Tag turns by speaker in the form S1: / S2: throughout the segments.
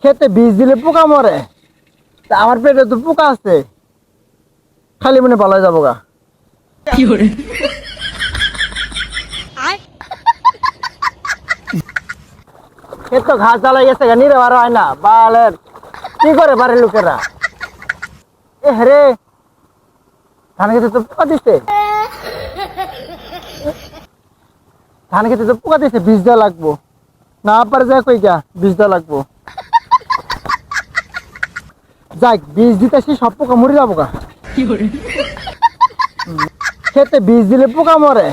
S1: খেতে বীজ দিলে পোকা মরে, তা আমার পেটে তো পোকা আছে, খালি মনে পালা যাবো গা। খেত তো ঘাস জ্বালাই গেছে গা, নিরে বার হয় না বালের। কি করে বাড়ির লোকেরা? এ রে, ধান খেতে তো পোকা দিছে, ধান খেতে তো পোকা দিছে, বীজ দেওয়া লাগবো। না পারে যা কই গা, বীজ দেওয়া লাগবো। যাক, বীজ দিতেছি, সব পোকা মরে যাবো গা। খেতে বীজ দিলে পোকা মরে,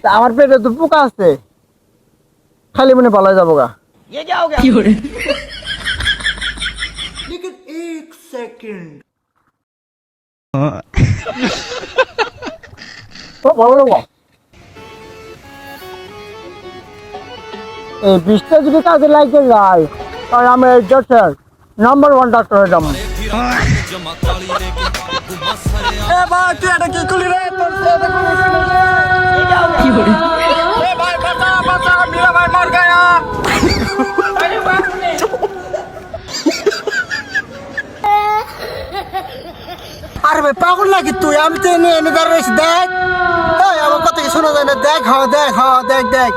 S1: তা আমার পেটে তো পোকা আছে, খালি মনে পালা যাবো গা।
S2: लेकिन एक सेकंड
S1: ও ভালো লাগবো। এই বীজটা যদি কাজে লাগে যায়, তাহলে আমি এই দেশের নাম্বার 1 ডাক্তার হয়ে যাবো।
S2: ए भाई तू এটা কি করলি রে তোর সাথে কোনো ए भाई बचा बचा मेरा भाई मर गया अरे बाप रे আরে ভাই পাগল নাকি তুই? আমি তো এনে এনে দাঁড়িয়ে রয়েছি, দেখ। এই আমার কথা কি শোনা যায় না? দেখ, হ্যাঁ দেখ, হ্যাঁ দেখ দেখ।